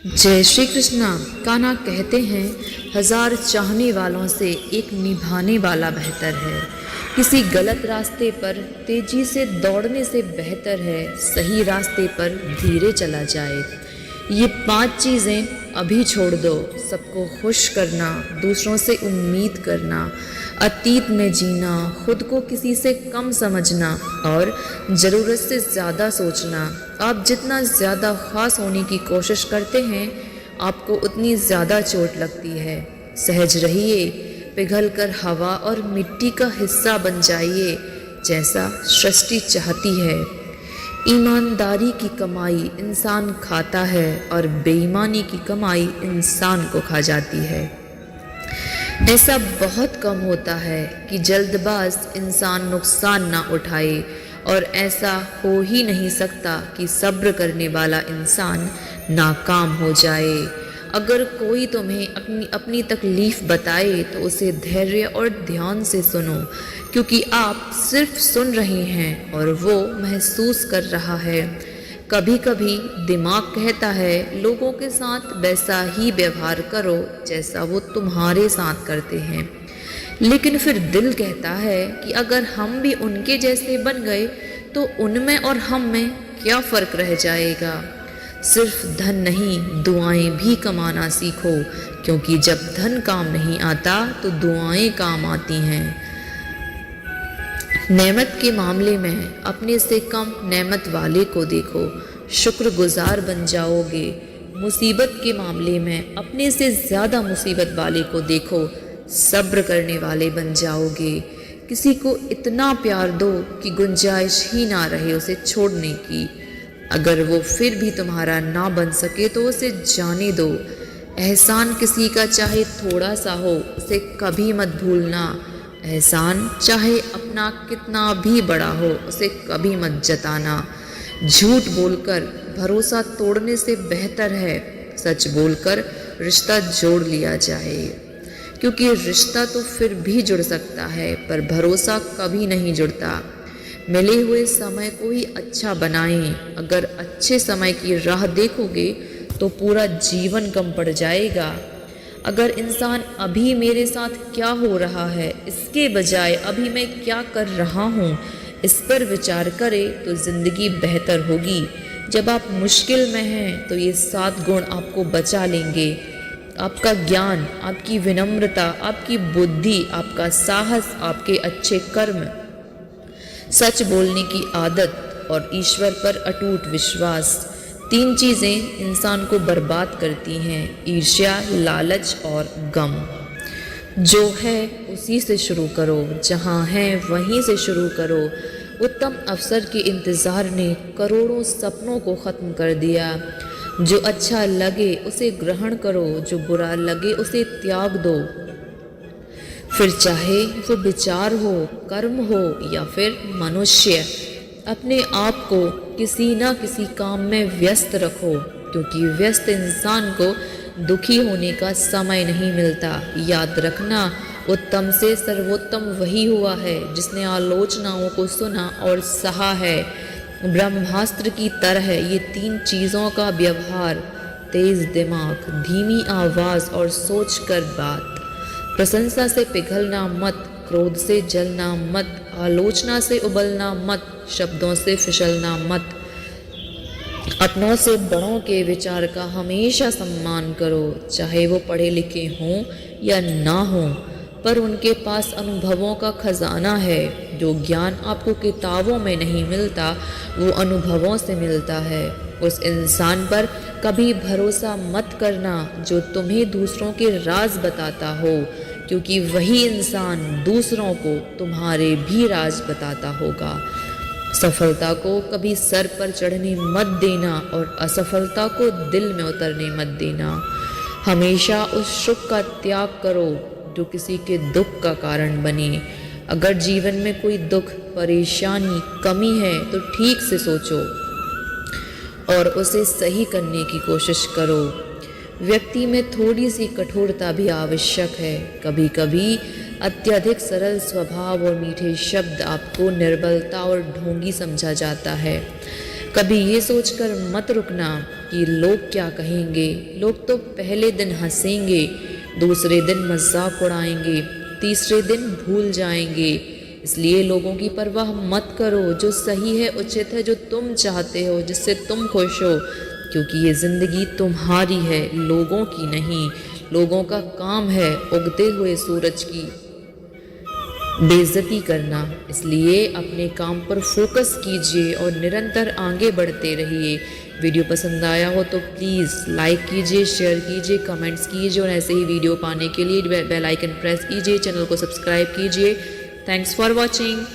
जय श्री कृष्णा। कान्हा कहते हैं, हजार चाहने वालों से एक निभाने वाला बेहतर है। किसी गलत रास्ते पर तेजी से दौड़ने से बेहतर है सही रास्ते पर धीरे चला जाए। ये 5 चीज़ें अभी छोड़ दो। सबको खुश करना, दूसरों से उम्मीद करना, अतीत में जीना, खुद को किसी से कम समझना और ज़रूरत से ज़्यादा सोचना। आप जितना ज़्यादा ख़ास होने की कोशिश करते हैं, आपको उतनी ज़्यादा चोट लगती है। सहज रहिए, पिघल कर हवा और मिट्टी का हिस्सा बन जाइए, जैसा सृष्टि चाहती है। ईमानदारी की कमाई इंसान खाता है और बेईमानी की कमाई इंसान को खा जाती है। ऐसा बहुत कम होता है कि जल्दबाज इंसान नुकसान ना उठाए, और ऐसा हो ही नहीं सकता कि सब्र करने वाला इंसान नाकाम हो जाए। अगर कोई तुम्हें अपनी तकलीफ़ बताए तो उसे धैर्य और ध्यान से सुनो, क्योंकि आप सिर्फ सुन रहे हैं और वो महसूस कर रहा है। कभी कभी दिमाग कहता है लोगों के साथ वैसा ही व्यवहार करो जैसा वो तुम्हारे साथ करते हैं, लेकिन फिर दिल कहता है कि अगर हम भी उनके जैसे बन गए तो उनमें और हम में क्या फ़र्क रह जाएगा। सिर्फ धन नहीं, दुआएं भी कमाना सीखो, क्योंकि जब धन काम नहीं आता तो दुआएं काम आती हैं। नेमत के मामले में अपने से कम नेमत वाले को देखो, शुक्रगुजार बन जाओगे। मुसीबत के मामले में अपने से ज़्यादा मुसीबत वाले को देखो, सब्र करने वाले बन जाओगे। किसी को इतना प्यार दो कि गुंजाइश ही ना रहे उसे छोड़ने की। अगर वो फिर भी तुम्हारा ना बन सके तो उसे जाने दो। एहसान किसी का चाहे थोड़ा सा हो, उसे कभी मत भूलना। एहसान चाहे अपना कितना भी बड़ा हो, उसे कभी मत जताना। झूठ बोलकर भरोसा तोड़ने से बेहतर है सच बोलकर रिश्ता जोड़ लिया जाए, क्योंकि रिश्ता तो फिर भी जुड़ सकता है पर भरोसा कभी नहीं जुड़ता। मिले हुए समय को ही अच्छा बनाएं। अगर अच्छे समय की राह देखोगे तो पूरा जीवन कम पड़ जाएगा। अगर इंसान अभी मेरे साथ क्या हो रहा है इसके बजाय अभी मैं क्या कर रहा हूँ इस पर विचार करे तो ज़िंदगी बेहतर होगी। जब आप मुश्किल में हैं तो ये 7 गुण आपको बचा लेंगे। आपका ज्ञान, आपकी विनम्रता, आपकी बुद्धि, आपका साहस, आपके अच्छे कर्म, सच बोलने की आदत और ईश्वर पर अटूट विश्वास। 3 चीज़ें इंसान को बर्बाद करती हैं, ईर्ष्या, लालच और गम। जो है उसी से शुरू करो, जहाँ है वहीं से शुरू करो। उत्तम अवसर के इंतज़ार ने करोड़ों सपनों को ख़त्म कर दिया। जो अच्छा लगे उसे ग्रहण करो, जो बुरा लगे उसे त्याग दो। फिर चाहे वो विचार हो, कर्म हो या फिर मनुष्य, अपने आप को किसी न किसी काम में व्यस्त रखो, क्योंकि व्यस्त इंसान को दुखी होने का समय नहीं मिलता। याद रखना, उत्तम से सर्वोत्तम वही हुआ है जिसने आलोचनाओं को सुना और सहा है। ब्रह्मास्त्र की तरह ये 3 चीज़ों का व्यवहार, तेज दिमाग, धीमी आवाज़ और सोच कर बात। प्रशंसा से पिघलना मत, क्रोध से जलना मत, आलोचना से उबलना मत, शब्दों से फिसलना मत। अपनों से बड़ों के विचार का हमेशा सम्मान करो, चाहे वो पढ़े लिखे हों या ना हों, पर उनके पास अनुभवों का खजाना है। जो ज्ञान आपको किताबों में नहीं मिलता वो अनुभवों से मिलता है। उस इंसान पर कभी भरोसा मत करना जो तुम्हें दूसरों के राज बताता हो, क्योंकि वही इंसान दूसरों को तुम्हारे भी राज बताता होगा। सफलता को कभी सर पर चढ़ने मत देना और असफलता को दिल में उतरने मत देना। हमेशा उस सुख का त्याग करो जो किसी के दुख का कारण बने। अगर जीवन में कोई दुख, परेशानी, कमी है तो ठीक से सोचो और उसे सही करने की कोशिश करो। व्यक्ति में थोड़ी सी कठोरता भी आवश्यक है। कभी कभी अत्यधिक सरल स्वभाव और मीठे शब्द आपको निर्बलता और ढोंगी समझा जाता है। कभी ये सोचकर मत रुकना कि लोग क्या कहेंगे। लोग तो पहले दिन हंसेंगे, दूसरे दिन मजाक उड़ाएंगे, तीसरे दिन भूल जाएंगे। इसलिए लोगों की परवाह मत करो। जो सही है, उचित है, जो तुम चाहते हो, जिससे तुम खुश हो, क्योंकि ये ज़िंदगी तुम्हारी है, लोगों की नहीं। लोगों का काम है उगते हुए सूरज की बेइज्जती करना। इसलिए अपने काम पर फोकस कीजिए और निरंतर आगे बढ़ते रहिए। वीडियो पसंद आया हो तो प्लीज़ लाइक कीजिए, शेयर कीजिए, कमेंट्स कीजिए और ऐसे ही वीडियो पाने के लिए बेल आइकन प्रेस कीजिए, चैनल को सब्सक्राइब कीजिए। Thanks for watching.